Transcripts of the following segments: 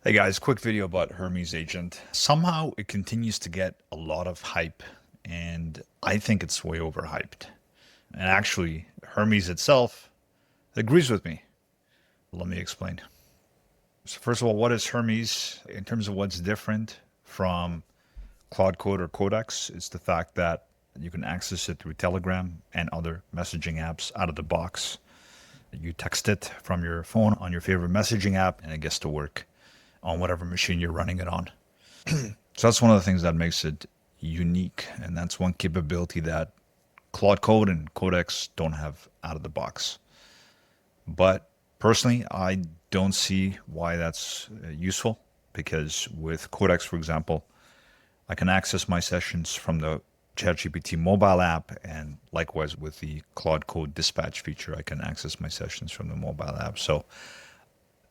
Hey guys, quick video about Hermes Agent. Somehow it continues to get a lot of hype, and I think it's way overhyped. And actually, Hermes itself agrees with me. Let me explain. So first of all, what is Hermes in terms of what's different from Claude Code or Codex? It's the fact that you can access it through Telegram and other messaging apps out of the box. You text it from your phone on your favorite messaging app, and it gets to work on whatever machine you're running it on. So that's one of the things that makes it unique, and that's one capability that Claude Code and Codex don't have out of the box. But personally, I don't see why that's useful, because with Codex, for example, I can access my sessions from the ChatGPT mobile app, and likewise with the Claude Code dispatch feature, I can access my sessions from the mobile app. So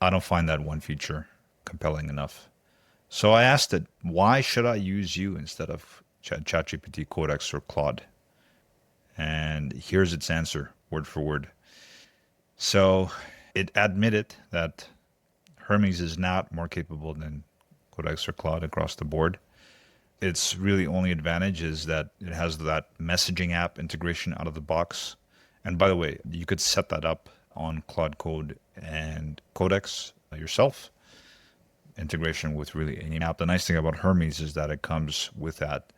I don't find that one feature compelling enough. So I asked it, why should I use you instead of ChatGPT, Codex, or Claude? And here's its answer, word for word. So it admitted that Hermes is not more capable than Codex or Claude across the board. Its really only advantage is that it has that messaging app integration out of the box. And by the way, you could set that up on Claude Code and Codex yourself. Integration with really any app. The nice thing about Hermes is that it comes with that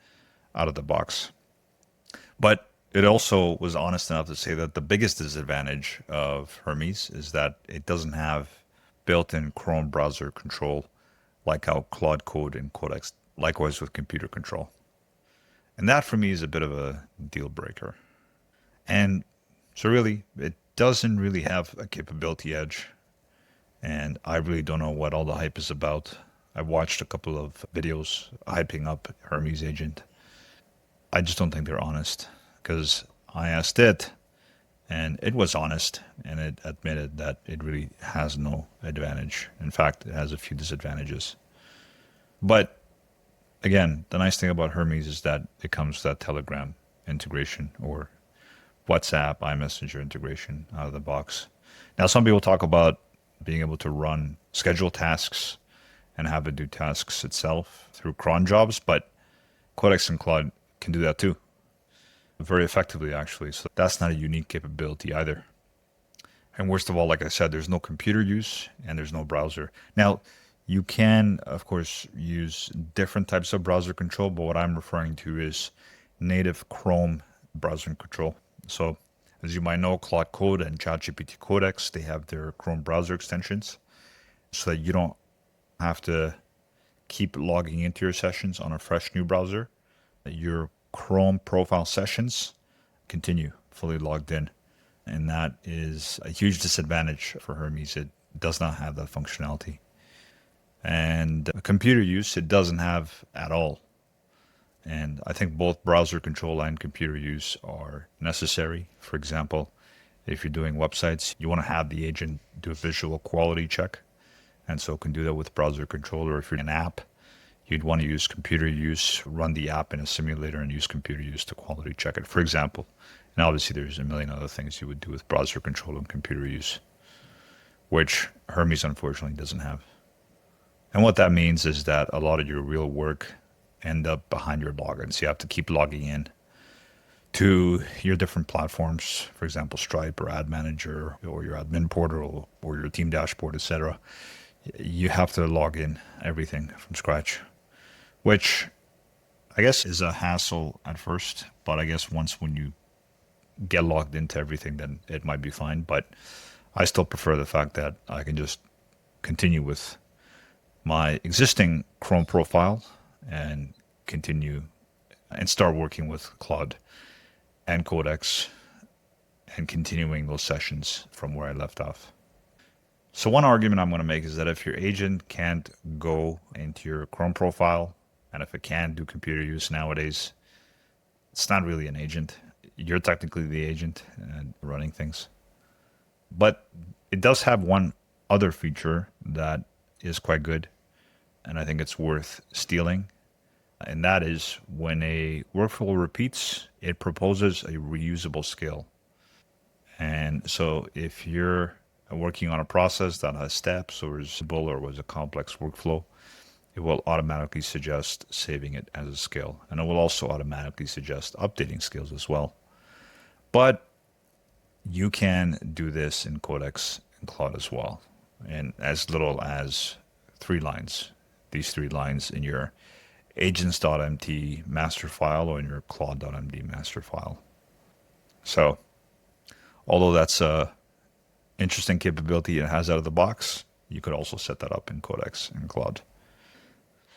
out of the box. But it also was honest enough to say that the biggest disadvantage of Hermes is that it doesn't have built-in Chrome browser control like how Claude Code and Codex, likewise with computer control. And that for me is a bit of a deal breaker. And so really, it doesn't really have a capability edge. And I really don't know what all the hype is about. I watched a couple of videos hyping up Hermes Agent. I just don't think they're honest, because I asked it and it was honest, and it admitted that it really has no advantage. In fact, it has a few disadvantages. But again, the nice thing about Hermes is that it comes with that Telegram integration or WhatsApp, iMessenger integration out of the box. Now, some people talk about being able to run schedule tasks and have it do tasks itself through cron jobs, but Codex and Claude can do that too, very effectively actually. So that's not a unique capability either. And worst of all, like I said, there's no computer use and there's no browser. Now, you can, of course, use different types of browser control, but what I'm referring to is native Chrome browser control. So as you might know, Claude Code and ChatGPT Codex, they have their Chrome browser extensions so that you don't have to keep logging into your sessions on a fresh new browser. Your Chrome profile sessions continue fully logged in. And that is a huge disadvantage for Hermes. It does not have that functionality. And computer use, it doesn't have at all. And I think both browser control and computer use are necessary. For example, if you're doing websites, you want to have the agent do a visual quality check. And so it can do that with browser control. Or if you're an app, you'd want to use computer use, run the app in a simulator and use computer use to quality check it, for example. And obviously there's a million other things you would do with browser control and computer use, which Hermes unfortunately doesn't have. And what that means is that a lot of your real work end up behind your logins. You have to keep logging in to your different platforms, for example, Stripe or Ad Manager or your admin portal or your team dashboard, etc. You have to log in everything from scratch, which I guess is a hassle at first, but I guess when you get logged into everything, then it might be fine. But I still prefer the fact that I can just continue with my existing Chrome profile and continue and start working with Claude and Codex and continuing those sessions from where I left off. So one argument I'm going to make is that if your agent can't go into your Chrome profile, and if it can't do computer use nowadays, it's not really an agent. You're technically the agent and running things. But it does have one other feature that is quite good, and I think it's worth stealing. And that is when a workflow repeats, it proposes a reusable scale. And so if your working on a process that has steps or is simple or was a complex workflow, it will automatically suggest saving it as a skill. And it will also automatically suggest updating skills as well. But you can do this in Codex and Claude as well, and as little as 3 lines. These 3 lines in your AGENTS.md master file or in your CLAUDE.md master file. So, although that's a interesting capability it has out of the box, you could also set that up in Codex and Claude.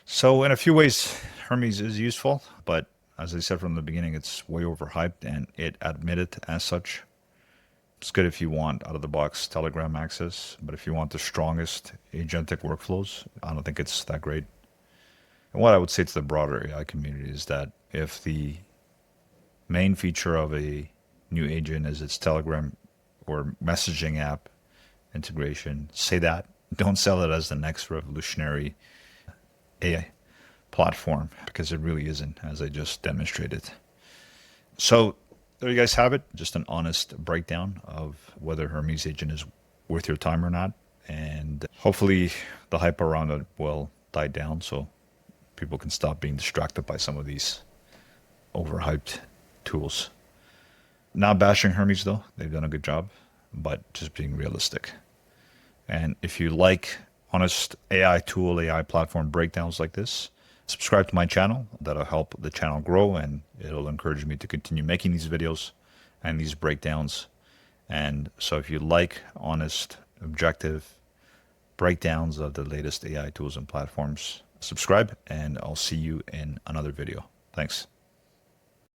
So in a few ways, Hermes is useful, but as I said from the beginning, it's way overhyped, and it admitted as such. It's good if you want out-of-the-box Telegram access, but if you want the strongest agentic workflows, I don't think it's that great. And what I would say to the broader AI community is that if the main feature of a new agent is its Telegram or messaging app integration, say that. Don't sell it as the next revolutionary AI platform, because it really isn't, as I just demonstrated. So there you guys have it. Just an honest breakdown of whether Hermes agent is worth your time or not. And hopefully the hype around it will die down so people can stop being distracted by some of these overhyped tools. Not bashing Hermes though. They've done a good job, but just being realistic. And if you like honest AI tool, AI platform breakdowns like this, subscribe to my channel. That'll help the channel grow, and it'll encourage me to continue making these videos and these breakdowns. And so if you like honest, objective breakdowns of the latest AI tools and platforms, subscribe, and I'll see you in another video. Thanks.